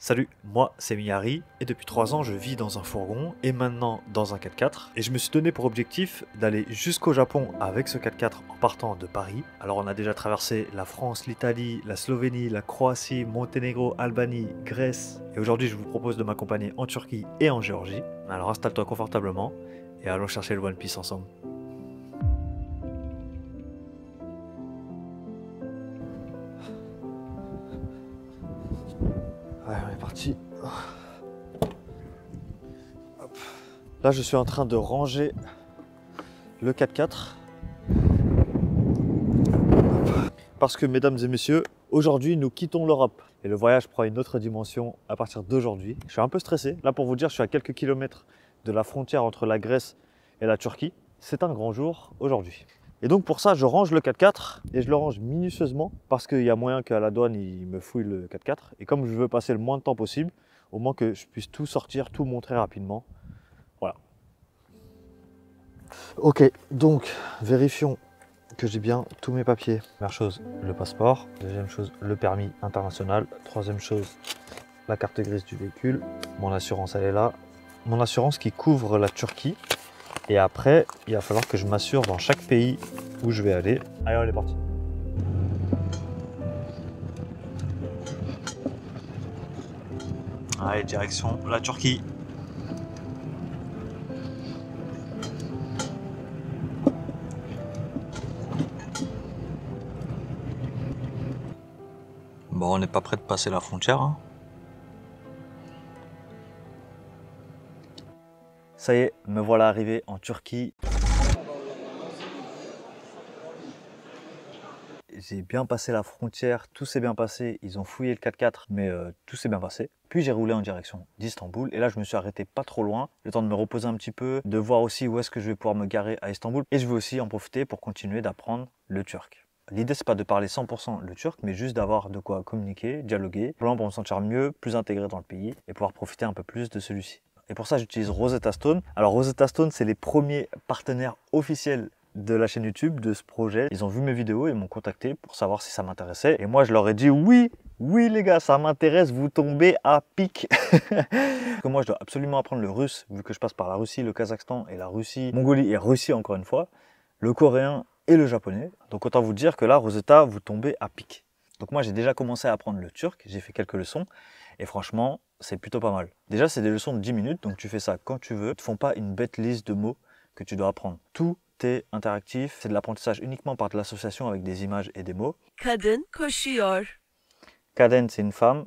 Salut, moi c'est Miyari et depuis 3 ans je vis dans un fourgon et maintenant dans un 4x4 et je me suis donné pour objectif d'aller jusqu'au Japon avec ce 4x4 en partant de Paris. Alors on a déjà traversé la France, l'Italie, la Slovénie, la Croatie, Monténégro, Albanie, Grèce et aujourd'hui je vous propose de m'accompagner en Turquie et en Géorgie. Alors installe-toi confortablement et allons chercher le One Piece ensemble. Ouais, on est parti. Hop. Là, je suis en train de ranger le 4x4. Parce que, mesdames et messieurs, aujourd'hui, nous quittons l'Europe. Et le voyage prend une autre dimension à partir d'aujourd'hui. Je suis un peu stressé. Là, pour vous dire, je suis à quelques kilomètres de la frontière entre la Grèce et la Turquie. C'est un grand jour aujourd'hui. Et donc pour ça, je range le 4x4 et je le range minutieusement parce qu'il y a moyen qu'à la douane, il me fouille le 4x4. Et comme je veux passer le moins de temps possible, au moins que je puisse tout sortir, tout montrer rapidement. Voilà. Ok, donc vérifions que j'ai bien tous mes papiers. Première chose, le passeport. Deuxième chose, le permis international. Troisième chose, la carte grise du véhicule. Mon assurance, elle est là. Mon assurance qui couvre la Turquie. Et après, il va falloir que je m'assure dans chaque pays où je vais aller. Allez, on est parti. Allez, direction la Turquie. Bon, on n'est pas prêt de passer la frontière, hein. Ça y est, me voilà arrivé en Turquie. J'ai bien passé la frontière, tout s'est bien passé. Ils ont fouillé le 4x4, mais tout s'est bien passé. Puis j'ai roulé en direction d'Istanbul. Et là, je me suis arrêté pas trop loin. Le temps de me reposer un petit peu, de voir aussi où est-ce que je vais pouvoir me garer à Istanbul. Et je vais aussi en profiter pour continuer d'apprendre le turc. L'idée, c'est pas de parler 100% le turc, mais juste d'avoir de quoi communiquer, dialoguer, pour me sentir mieux, plus intégré dans le pays et pouvoir profiter un peu plus de celui-ci. Et pour ça, j'utilise Rosetta Stone. Alors Rosetta Stone, c'est les premiers partenaires officiels de la chaîne YouTube, de ce projet. Ils ont vu mes vidéos et m'ont contacté pour savoir si ça m'intéressait. Et moi, je leur ai dit oui, oui les gars, ça m'intéresse, vous tombez à pic. Parce que moi, je dois absolument apprendre le russe, vu que je passe par la Russie, le Kazakhstan et la Russie, Mongolie et Russie encore une fois, le coréen et le japonais. Donc autant vous dire que là, Rosetta, vous tombez à pic. Donc moi, j'ai déjà commencé à apprendre le turc, j'ai fait quelques leçons. Et franchement, c'est plutôt pas mal. Déjà, c'est des leçons de 10 minutes, donc tu fais ça quand tu veux. Ils ne te font pas une bête liste de mots que tu dois apprendre. Tout est interactif, c'est de l'apprentissage uniquement par de l'association avec des images et des mots. Kadın koşuyor. Kadın, c'est une femme.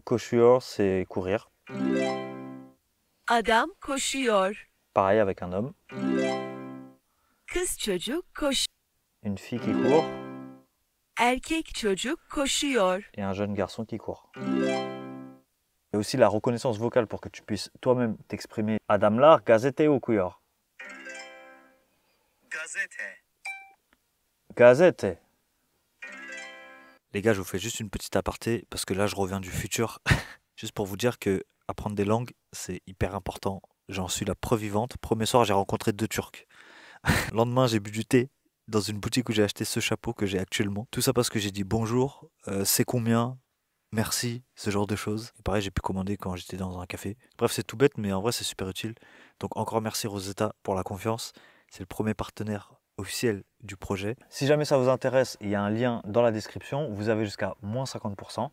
Koşuyor, c'est courir. Adam koşuyor. Pareil avec un homme. Kız çocuk koş. Une fille qui court. Erkek çocuk koşuyor. Et un jeune garçon qui court. Et aussi la reconnaissance vocale pour que tu puisses toi-même t'exprimer. Adamlar gazete okuyor. Gazete. Gazete. Les gars, je vous fais juste une petite aparté parce que là, je reviens du futur. Juste pour vous dire que apprendre des langues, c'est hyper important. J'en suis la preuve vivante. Premier soir, j'ai rencontré 2 Turcs. Le lendemain, j'ai bu du thé dans une boutique où j'ai acheté ce chapeau que j'ai actuellement. Tout ça parce que j'ai dit bonjour, c'est combien, merci, ce genre de choses. Et pareil, j'ai pu commander quand j'étais dans un café. Bref, c'est tout bête, mais en vrai, c'est super utile. Donc encore merci Rosetta pour la confiance. C'est le premier partenaire officiel du projet. Si jamais ça vous intéresse, il y a un lien dans la description. Vous avez jusqu'à moins 50%.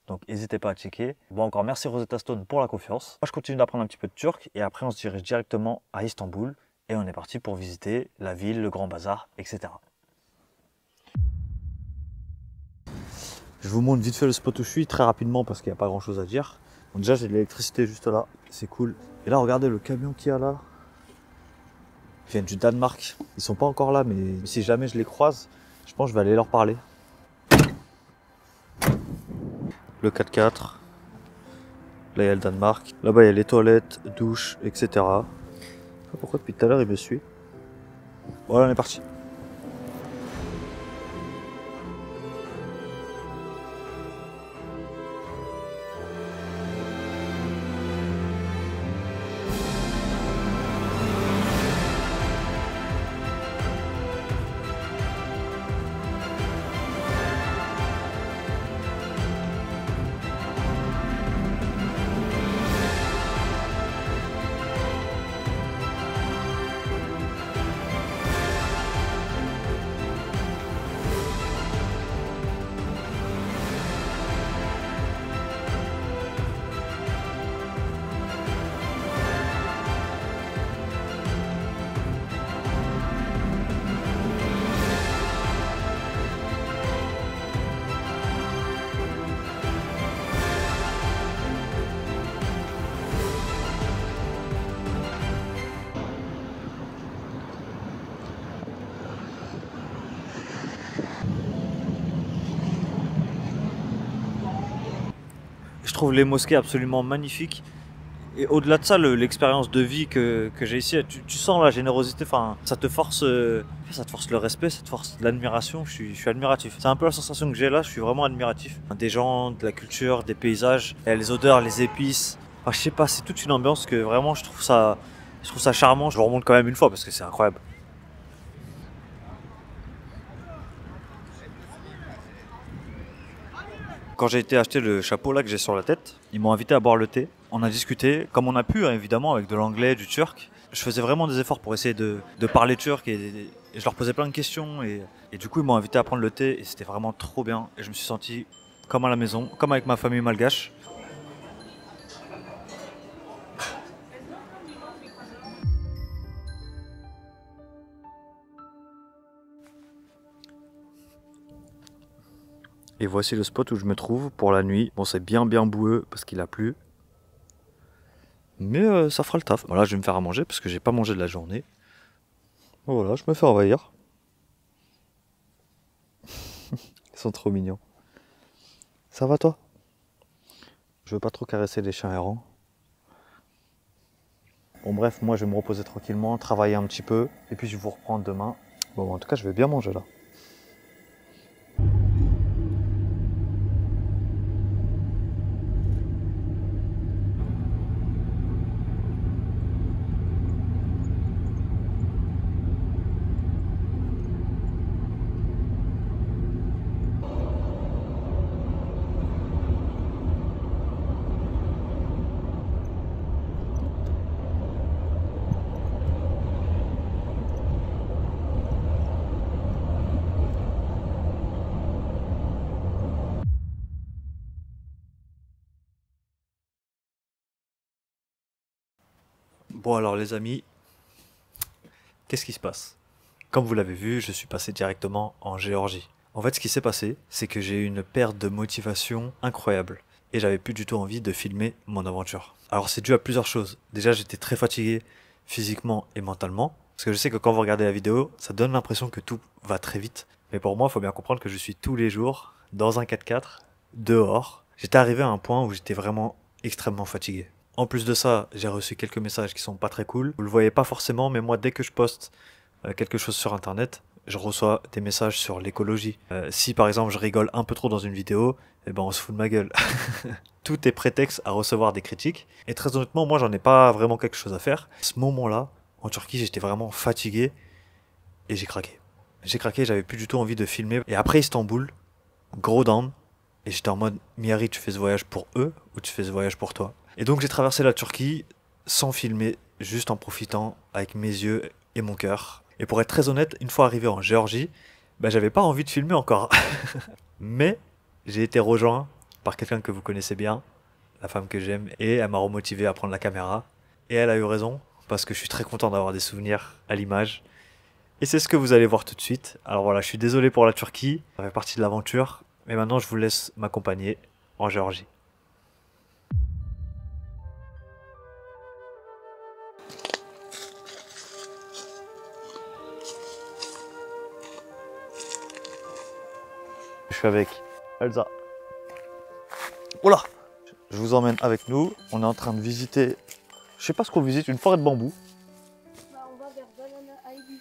Donc n'hésitez pas à checker. Bon, encore merci Rosetta Stone pour la confiance. Moi, je continue d'apprendre un petit peu de turc et après, on se dirige directement à Istanbul. Et on est parti pour visiter la ville, le grand bazar, etc. Je vous montre vite fait le spot où je suis, très rapidement parce qu'il n'y a pas grand chose à dire. Bon, déjà, j'ai de l'électricité juste là, c'est cool. Et là, regardez le camion qu'il y a là. Ils viennent du Danemark. Ils sont pas encore là, mais si jamais je les croise, je pense que je vais aller leur parler. Le 4x4. Là, il y a le Danemark. Là-bas, il y a les toilettes, douches, etc. Je sais pas pourquoi depuis tout à l'heure, il me suit. Voilà, on est parti. Je trouve les mosquées absolument magnifiques. Et au-delà de ça, l'expérience de vie que j'ai ici, tu sens la générosité, enfin, ça te force le respect, ça te force l'admiration, je suis admiratif. C'est un peu la sensation que j'ai là, je suis vraiment admiratif. Des gens, de la culture, des paysages, et les odeurs, les épices. Enfin, je sais pas, c'est toute une ambiance que vraiment je trouve ça charmant. Je remonte quand même une fois parce que c'est incroyable. Quand j'ai été acheter le chapeau là que j'ai sur la tête, ils m'ont invité à boire le thé. On a discuté, comme on a pu, hein, évidemment, avec de l'anglais, du turc. Je faisais vraiment des efforts pour essayer de parler turc et je leur posais plein de questions. Et du coup, ils m'ont invité à prendre le thé et c'était vraiment trop bien. Et je me suis senti comme à la maison, comme avec ma famille malgache. Et voici le spot où je me trouve pour la nuit. Bon, c'est bien boueux parce qu'il a plu. Mais ça fera le taf. Voilà, je vais me faire à manger parce que j'ai pas mangé de la journée. Voilà, je me fais envahir. Ils sont trop mignons. Ça va toi? Je veux pas trop caresser les chiens errants. Bon bref, moi je vais me reposer tranquillement, travailler un petit peu, et puis je vais vous reprendre demain. Bon en tout cas je vais bien manger là. Bon alors les amis, qu'est-ce qui se passe? Comme vous l'avez vu, je suis passé directement en Géorgie. En fait ce qui s'est passé, c'est que j'ai eu une perte de motivation incroyable. Et j'avais plus du tout envie de filmer mon aventure. Alors c'est dû à plusieurs choses. Déjà j'étais très fatigué physiquement et mentalement. Parce que je sais que quand vous regardez la vidéo, ça donne l'impression que tout va très vite. Mais pour moi, il faut bien comprendre que je suis tous les jours dans un 4x4, dehors. J'étais arrivé à un point où j'étais vraiment extrêmement fatigué. En plus de ça, j'ai reçu quelques messages qui sont pas très cool. Vous le voyez pas forcément, mais moi, dès que je poste quelque chose sur internet, je reçois des messages sur l'écologie. Si par exemple je rigole un peu trop dans une vidéo, eh ben on se fout de ma gueule. Tout est prétexte à recevoir des critiques. Et très honnêtement, moi j'en ai pas vraiment quelque chose à faire. À ce moment-là, en Turquie, j'étais vraiment fatigué et j'ai craqué. J'ai craqué, j'avais plus du tout envie de filmer. Et après Istanbul, gros down. Et j'étais en mode, Miari, tu fais ce voyage pour eux ou tu fais ce voyage pour toi? Et donc j'ai traversé la Turquie sans filmer, juste en profitant avec mes yeux et mon cœur. Et pour être très honnête, une fois arrivé en Géorgie, bah, j'avais pas envie de filmer encore. Mais j'ai été rejoint par quelqu'un que vous connaissez bien, la femme que j'aime, et elle m'a remotivé à prendre la caméra. Et elle a eu raison, parce que je suis très content d'avoir des souvenirs à l'image. Et c'est ce que vous allez voir tout de suite. Alors voilà, je suis désolé pour la Turquie, ça fait partie de l'aventure. Mais maintenant, je vous laisse m'accompagner en Géorgie. Je suis avec Elsa. Oula! Je vous emmène avec nous. On est en train de visiter, je sais pas ce qu'on visite, une forêt de bambou. Bah, on va vers Banana Ivy.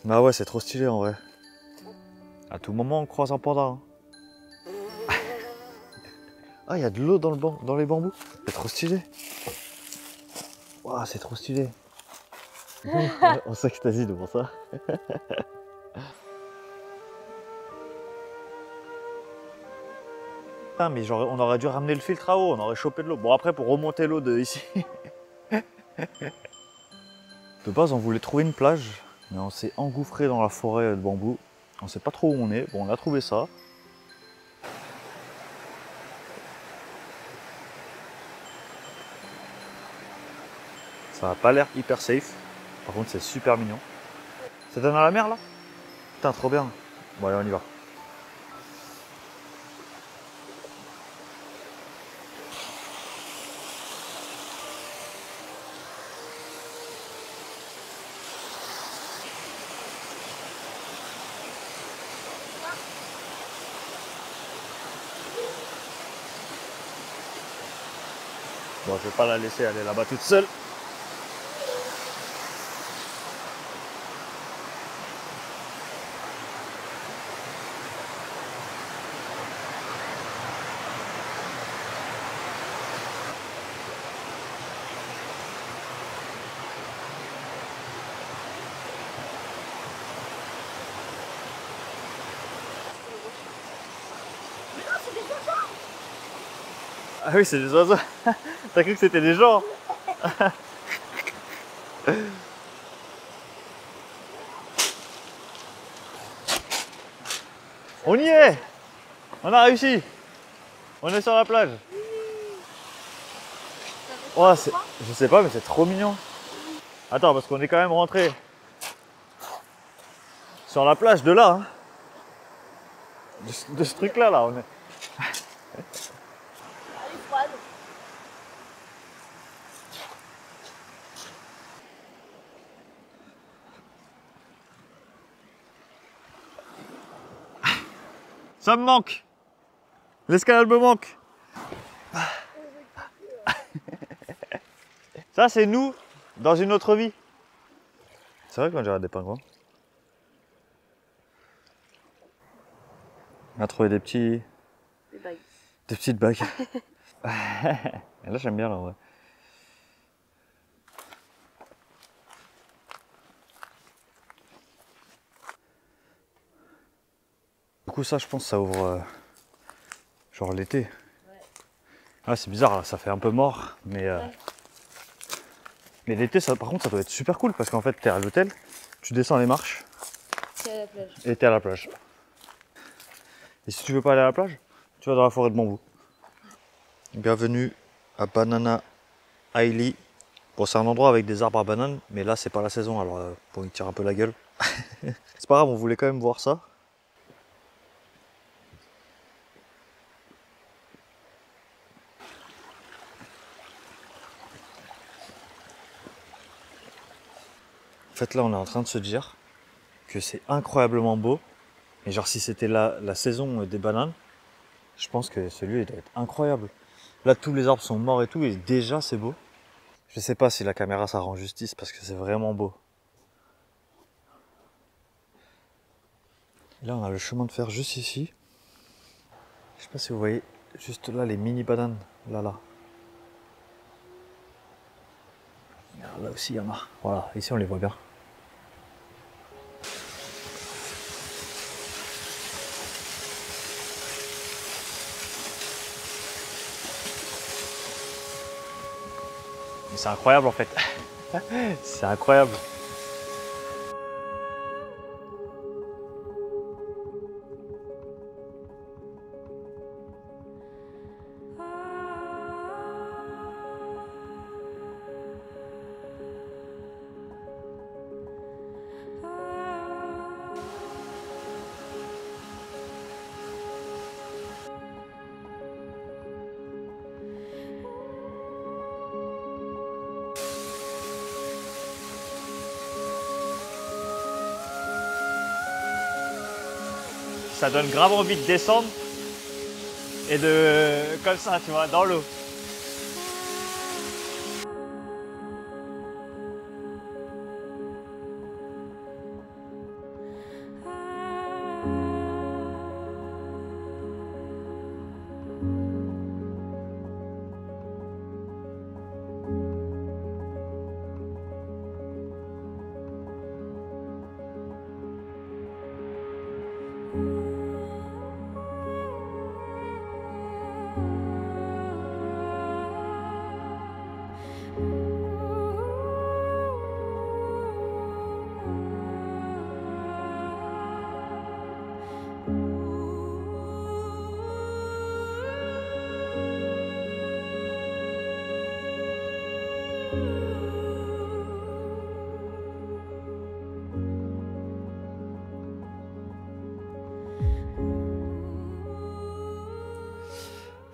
Bah ouais, c'est trop stylé en vrai. À tout moment, on croise un panda. Hein. Ah, il y a de l'eau dans les bambous. C'est trop stylé. Waouh, c'est trop stylé. On s'extasie devant ça. Ah, mais genre, on aurait dû ramener le filtre à eau, on aurait chopé de l'eau. Bon, après, pour remonter l'eau de ici. De base, on voulait trouver une plage, mais on s'est engouffré dans la forêt de bambou. On sait pas trop où on est. Bon, on a trouvé ça. Ça n'a pas l'air hyper safe. Par contre, c'est super mignon. Ça donne à la mer là? Putain, trop bien. Bon, allez, on y va. Bon, je vais pas la laisser aller là-bas toute seule. Ah oui, c'est des oiseaux. T'as cru que c'était des gens? On y est! On a réussi! On est sur la plage. Oh, je sais pas, mais c'est trop mignon. Attends, parce qu'on est quand même rentré sur la plage de là. Hein. De ce truc-là, là. On est... Elle est froide. Ça me manque. L'escalade me manque. Ça, c'est nous dans une autre vie. C'est vrai qu'on dirait des pingouins. On a trouvé des petits... Des bagues. Des petites bagues. Et là, j'aime bien, là, ouais. Du coup, ça, je pense, ça ouvre genre l'été. Ouais. Ah, c'est bizarre, là, ça fait un peu mort, mais... Ouais. Mais l'été, ça, par contre, ça doit être super cool parce qu'en fait, t'es à l'hôtel, tu descends les marches. T'es à la plage. Et t'es à la plage. Et si tu veux pas aller à la plage, tu vas dans la forêt de bambou. Bienvenue à Banana Island. Bon, c'est un endroit avec des arbres à bananes, mais là, c'est pas la saison, alors bon, il tire un peu la gueule. C'est pas grave, on voulait quand même voir ça. En fait, là, on est en train de se dire que c'est incroyablement beau. Et genre, si c'était la saison des bananes, je pense que celui-là, il doit être incroyable. Là, tous les arbres sont morts et tout, et déjà, c'est beau. Je sais pas si la caméra, ça rend justice, parce que c'est vraiment beau. Et là, on a le chemin de fer juste ici. Je sais pas si vous voyez, juste là, les mini bananes. Là. Là aussi, il y en a. Voilà, ici, on les voit bien. C'est incroyable en fait. C'est incroyable. Ça donne grave envie de descendre et de... comme ça, tu vois, dans l'eau.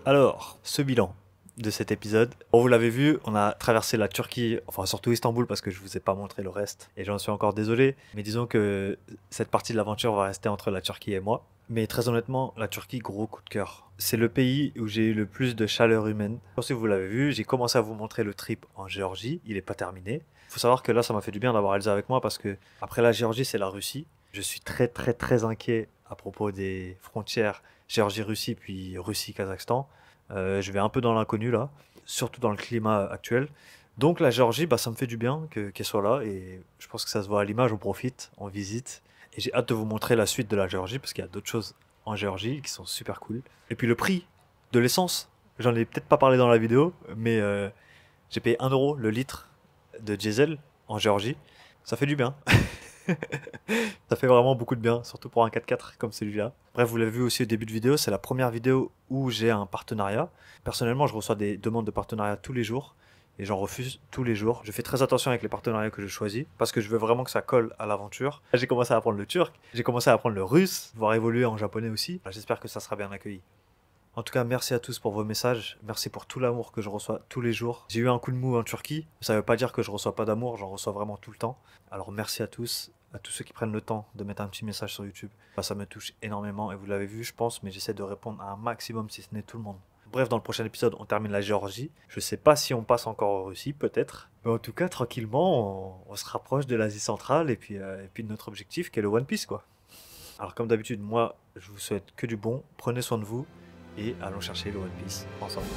Alors, ce bilan. de cet épisode. Bon, vous l'avez vu, on a traversé la Turquie, enfin surtout Istanbul parce que je vous ai pas montré le reste et j'en suis encore désolé. Mais disons que cette partie de l'aventure va rester entre la Turquie et moi. Mais très honnêtement, la Turquie, gros coup de cœur. C'est le pays où j'ai eu le plus de chaleur humaine. Si vous l'avez vu, j'ai commencé à vous montrer le trip en Géorgie. Il n'est pas terminé. Il faut savoir que là, ça m'a fait du bien d'avoir Elsa avec moi parce que après la Géorgie, c'est la Russie. Je suis très inquiet à propos des frontières Géorgie-Russie puis Russie-Kazakhstan. Je vais un peu dans l'inconnu là, surtout dans le climat actuel. Donc la Géorgie, bah, ça me fait du bien qu'elle soit là et je pense que ça se voit à l'image, on profite, on visite. Et j'ai hâte de vous montrer la suite de la Géorgie parce qu'il y a d'autres choses en Géorgie qui sont super cool. Et puis le prix de l'essence, j'en ai peut-être pas parlé dans la vidéo, mais j'ai payé 1 euro le litre de diesel en Géorgie. Ça fait du bien. Ça fait vraiment beaucoup de bien, surtout pour un 4x4 comme celui-là. Bref, vous l'avez vu aussi au début de vidéo, c'est la première vidéo où j'ai un partenariat. Personnellement, je reçois des demandes de partenariat tous les jours et j'en refuse tous les jours. Je fais très attention avec les partenariats que je choisis parce que je veux vraiment que ça colle à l'aventure. J'ai commencé à apprendre le turc, j'ai commencé à apprendre le russe, voire évoluer en japonais aussi. J'espère que ça sera bien accueilli. En tout cas, merci à tous pour vos messages. Merci pour tout l'amour que je reçois tous les jours. J'ai eu un coup de mou en Turquie. Ça ne veut pas dire que je reçois pas d'amour, j'en reçois vraiment tout le temps. Alors merci à tous ceux qui prennent le temps de mettre un petit message sur YouTube. Ça me touche énormément et vous l'avez vu, je pense, mais j'essaie de répondre à un maximum si ce n'est tout le monde. Bref, dans le prochain épisode, on termine la Géorgie. Je sais pas si on passe encore en Russie, peut-être. Mais en tout cas, tranquillement, on se rapproche de l'Asie centrale et puis de notre objectif qui est le One Piece, quoi. Alors comme d'habitude, moi, je vous souhaite que du bon. Prenez soin de vous. Et allons chercher le One Piece ensemble.